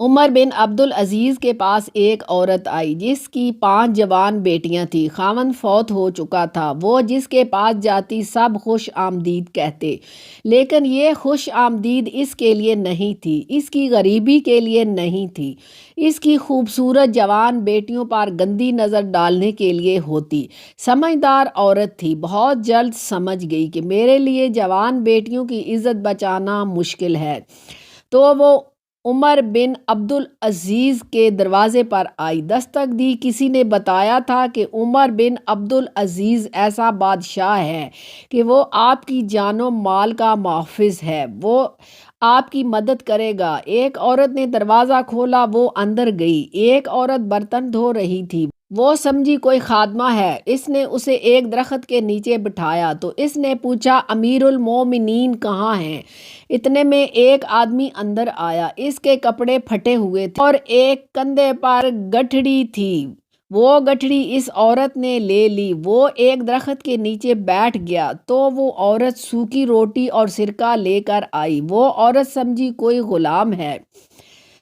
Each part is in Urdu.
عمر بن عبدالعزیز کے پاس ایک عورت آئی جس کی 5 جوان بیٹیاں تھیں۔ خاوند فوت ہو چکا تھا۔ وہ جس کے پاس جاتی سب خوش آمدید کہتے، لیکن یہ خوش آمدید اس کے لیے نہیں تھی، اس کی غریبی کے لیے نہیں تھی، اس کی خوبصورت جوان بیٹیوں پر گندی نظر ڈالنے کے لیے ہوتی۔ سمجھدار عورت تھی، بہت جلد سمجھ گئی کہ میرے لیے جوان بیٹیوں کی عزت بچانا مشکل ہے، تو وہ عمر بن عبدالعزیز کے دروازے پر آئی، دستک دی۔ کسی نے بتایا تھا کہ عمر بن عبدالعزیز ایسا بادشاہ ہے کہ وہ آپ کی جان و مال کا محافظ ہے، وہ آپ کی مدد کرے گا۔ ایک عورت نے دروازہ کھولا، وہ اندر گئی۔ ایک عورت برتن دھو رہی تھی، وہ سمجھی کوئی خادمہ ہے۔ اس نے اسے ایک درخت کے نیچے بٹھایا تو اس نے پوچھا، امیر المومنین کہاں ہیں؟ اتنے میں ایک آدمی اندر آیا، اس کے کپڑے پھٹے ہوئے تھے اور ایک کندھے پر گٹھڑی تھی۔ وہ گٹھڑی اس عورت نے لے لی۔ وہ ایک درخت کے نیچے بیٹھ گیا تو وہ عورت سوکھی روٹی اور سرکہ لے کر آئی۔ وہ عورت سمجھی کوئی غلام ہے۔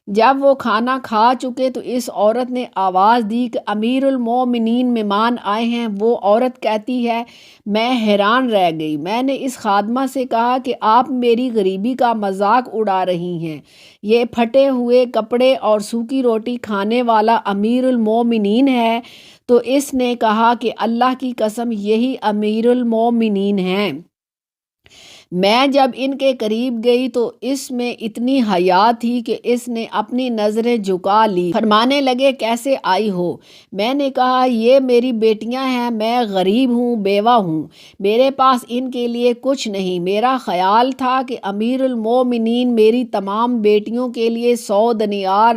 جب وہ کھانا کھا چکے تو اس عورت نے آواز دی کہ امیر المومنین مہمان آئے ہیں۔ وہ عورت کہتی ہے، میں حیران رہ گئی۔ میں نے اس خادمہ سے کہا کہ آپ میری غریبی کا مذاق اڑا رہی ہیں، یہ پھٹے ہوئے کپڑے اور سوکھی روٹی کھانے والا امیر المومنین ہے؟ تو اس نے کہا کہ اللہ کی قسم یہی امیر المومنین ہیں۔ میں جب ان کے قریب گئی تو اس میں اتنی حیا تھی کہ اس نے اپنی نظریں جھکا لی۔ فرمانے لگے، کیسے آئی ہو؟ میں نے کہا، یہ میری بیٹیاں ہیں، میں غریب ہوں، بیوہ ہوں، میرے پاس ان کے لیے کچھ نہیں۔ میرا خیال تھا کہ امیر المومنین میری تمام بیٹیوں کے لیے 100 دینار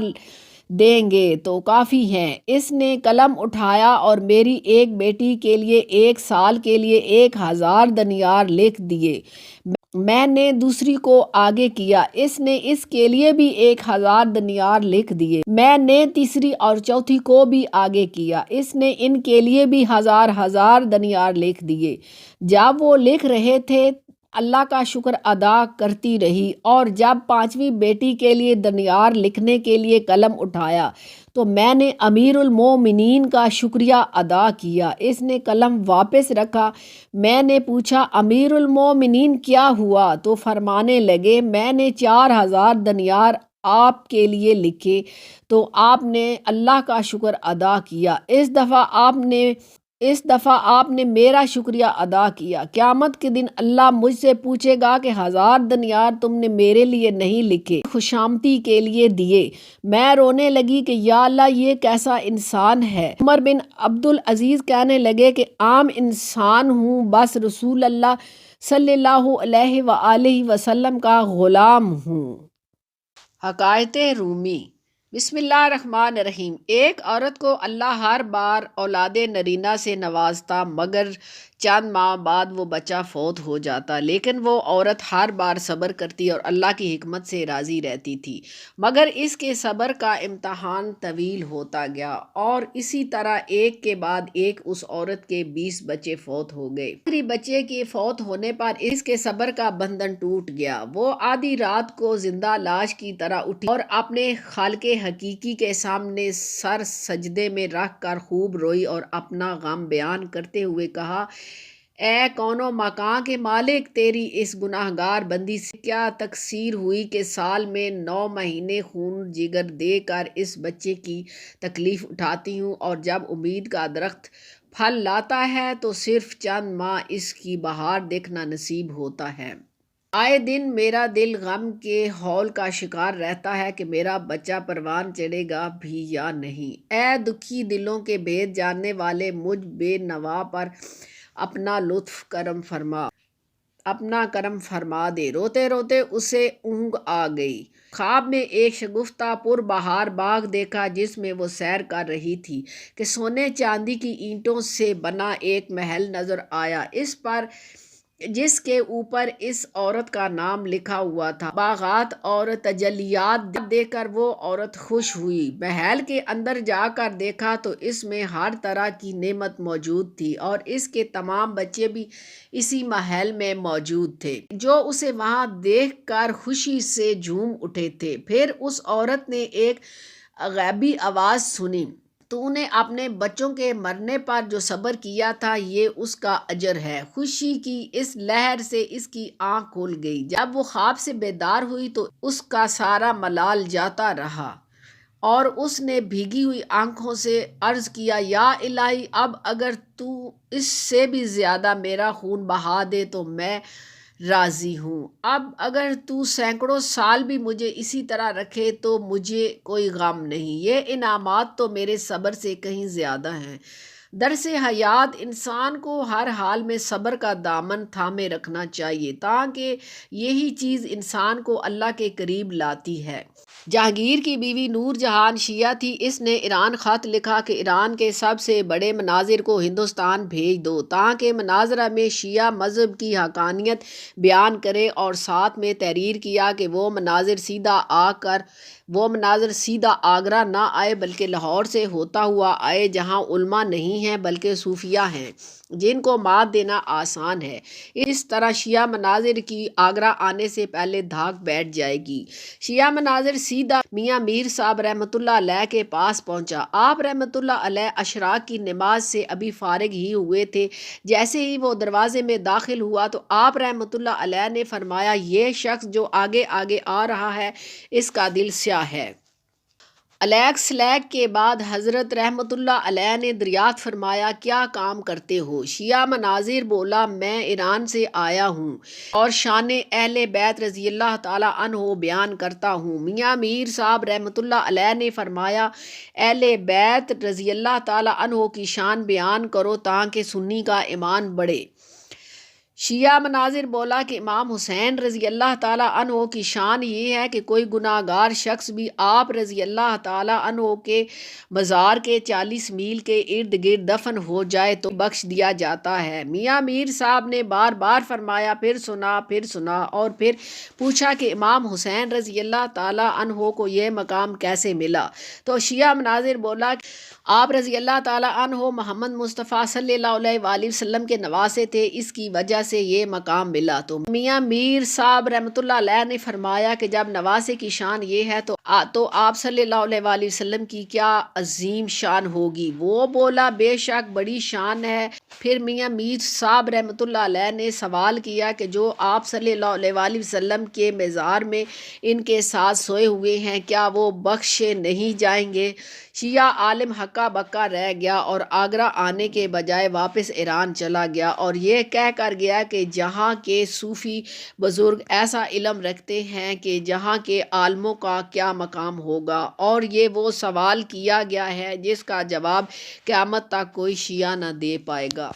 دیں گے تو کافی ہیں۔ اس نے قلم اٹھایا اور میری ایک بیٹی کے لیے 1 سال کے لیے 1000 دینار لکھ دیے۔ میں نے دوسری کو آگے کیا، اس نے اس کے لیے بھی 1000 دینار لکھ دیے۔ میں نے تیسری اور چوتھی کو بھی آگے کیا، اس نے ان کے لیے بھی 1000 دینار لکھ دیے۔ جب وہ لکھ رہے تھے اللہ کا شکر ادا کرتی رہی، اور جب 5ویں بیٹی کے لیے دینار لکھنے کے لیے قلم اٹھایا تو میں نے امیر المومنین کا شکریہ ادا کیا۔ اس نے قلم واپس رکھا۔ میں نے پوچھا، امیر المومنین کیا ہوا؟ تو فرمانے لگے، میں نے 4000 دینار آپ کے لیے لکھے تو آپ نے اللہ کا شکر ادا کیا۔ اس دفعہ آپ نے میرا شکریہ ادا کیا۔ قیامت کے دن اللہ مجھ سے پوچھے گا کہ 1000 دینار تم نے میرے لیے نہیں لکھے، خوشامدی کے لیے دیے۔ میں رونے لگی کہ یا اللہ، یہ کیسا انسان ہے؟ عمر بن عبدالعزیز کہنے لگے کہ عام انسان ہوں، بس رسول اللہ صلی اللہ علیہ وآلہ وسلم کا غلام ہوں۔ حکایت رومی۔ بسم اللہ الرحمن الرحیم۔ ایک عورت کو اللہ ہر بار اولاد نرینہ سے نوازتا، مگر چند ماہ بعد وہ بچہ فوت ہو جاتا، لیکن وہ عورت ہر بار صبر کرتی اور اللہ کی حکمت سے راضی رہتی تھی، مگر اس کے صبر کا امتحان طویل ہوتا گیا، اور اسی طرح ایک کے بعد ایک اس عورت کے 20 بچے فوت ہو گئے۔ آخری بچے کے فوت ہونے پر اس کے صبر کا بندھن ٹوٹ گیا۔ وہ آدھی رات کو زندہ لاش کی طرح اٹھی اور اپنے خالق حقیقی کے سامنے سر سجدے میں رکھ کر خوب روئی اور اپنا غم بیان کرتے ہوئے کہا، اے کون و مکان کے مالک، تیری اس گناہگار بندی سے کیا تقصیر ہوئی کہ سال میں 9 مہینے خون جگر دے کر اس بچے کی تکلیف اٹھاتی ہوں، اور جب امید کا درخت پھل لاتا ہے تو صرف چند ماہ اس کی بہار دیکھنا نصیب ہوتا ہے۔ آئے دن میرا دل غم کے ہول کا شکار رہتا ہے کہ میرا بچہ پروان چڑھے گا بھی یا نہیں۔ اے دکھی دلوں کے بھید جاننے والے، مجھ بے نوا پر اپنا کرم فرما دے۔ روتے روتے اسے اونگ آ گئی۔ خواب میں ایک شگفتہ پر بہار باغ دیکھا جس میں وہ سیر کر رہی تھی کہ سونے چاندی کی اینٹوں سے بنا ایک محل نظر آیا۔ اس پر جس کے اوپر اس عورت کا نام لکھا ہوا تھا۔ باغات اور تجلیات دیکھ کر وہ عورت خوش ہوئی۔ محل کے اندر جا کر دیکھا تو اس میں ہر طرح کی نعمت موجود تھی اور اس کے تمام بچے بھی اسی محل میں موجود تھے جو اسے وہاں دیکھ کر خوشی سے جھوم اٹھے تھے۔ پھر اس عورت نے ایک غیبی آواز سنی، تو نے اپنے بچوں کے مرنے پر جو صبر کیا تھا یہ اس کا اجر ہے۔ خوشی کی اس لہر سے اس کی آنکھ کھل گئی۔ جب وہ خواب سے بیدار ہوئی تو اس کا سارا ملال جاتا رہا اور اس نے بھیگی ہوئی آنکھوں سے عرض کیا، یا الہی، اب اگر تو اس سے بھی زیادہ میرا خون بہا دے تو میں راضی ہوں۔ اب اگر تو سینکڑوں سال بھی مجھے اسی طرح رکھے تو مجھے کوئی غم نہیں۔ یہ انعامات تو میرے صبر سے کہیں زیادہ ہیں۔ درس حیات انسان کو ہر حال میں صبر کا دامن تھامے رکھنا چاہیے تاکہ یہی چیز انسان کو اللہ کے قریب لاتی ہے۔ جہانگیر کی بیوی نور جہاں شیعہ تھی۔ اس نے ایران خط لکھا کہ ایران کے سب سے بڑے مناظر کو ہندوستان بھیج دو تاکہ مناظرہ میں شیعہ مذہب کی حقانیت بیان کرے، اور ساتھ میں تحریر کیا کہ وہ مناظر سیدھا آگرہ نہ آئے بلکہ لاہور سے ہوتا ہوا آئے جہاں علماء نہیں ہیں بلکہ صوفیاء ہیں جن کو مات دینا آسان ہے۔ اس طرح شیعہ مناظر کی آگرہ آنے سے پہلے دھاک بیٹھ جائے گی۔ شیعہ مناظر سیدھا میاں میر صاحب رحمۃ اللہ علیہ کے پاس پہنچا۔ آپ رحمۃ اللہ علیہ عشراء کی نماز سے ابھی فارغ ہی ہوئے تھے۔ جیسے ہی وہ دروازے میں داخل ہوا تو آپ رحمۃ اللہ علیہ نے فرمایا، یہ شخص جو آگے آگے آ رہا ہے اس کا دل سیاہ ہے۔ علیک سلیک کے بعد حضرت رحمۃ اللہ علیہ نے دریافت فرمایا، کیا کام کرتے ہو؟ شیعہ مناظر بولا، میں ایران سے آیا ہوں اور شان اہل بیت رضی اللہ تعالیٰ عنہ بیان کرتا ہوں۔ میاں میر صاحب رحمۃ اللہ علیہ نے فرمایا، اہل بیت رضی اللہ تعالیٰ عنہ کی شان بیان کرو تاکہ سنی کا ایمان بڑھے۔ شیعہ مناظر بولا کہ امام حسین رضی اللہ تعالیٰ عنہ کی شان یہ ہے کہ کوئی گناہ گار شخص بھی آپ رضی اللہ تعالیٰ عنہ کے مزار کے 40 میل کے ارد گرد دفن ہو جائے تو بخش دیا جاتا ہے۔ میاں میر صاحب نے بار بار فرمایا، پھر سنا اور پھر پوچھا کہ امام حسین رضی اللہ تعالیٰ عنہ کو یہ مقام کیسے ملا؟ تو شیعہ مناظر بولا کہ آپ رضی اللہ تعالیٰ عنہ محمد مصطفیٰ صلی اللہ علیہ وآلہ وسلم کے نواسے تھے، اس کی وجہ سے یہ مقام ملا۔ تو میاں میر صاحب رحمۃ اللہ علیہ نے فرمایا کہ جب نواسے کی شان یہ ہے تو آپ صلی اللہ علیہ وآلہ وسلم کی کیا عظیم شان ہوگی؟ وہ بولا، بے شک بڑی شان ہے۔ پھر میاں میر صاحب رحمۃ اللہ علیہ نے سوال کیا کہ جو آپ صلی اللہ علیہ وآلہ وسلم کے مزار میں ان کے ساتھ سوئے ہوئے ہیں کیا وہ بخشے نہیں جائیں گے؟ شیعہ عالم ہکا بکا رہ گیا اور آگرہ آنے کے بجائے واپس ایران چلا گیا اور یہ کہہ کر گیا کہ جہاں کے صوفی بزرگ ایسا علم رکھتے ہیں کہ جہاں کے عالموں کا کیا مقام ہوگا، اور یہ وہ سوال کیا گیا ہے جس کا جواب قیامت تک کوئی شیعہ نہ دے پائے گا۔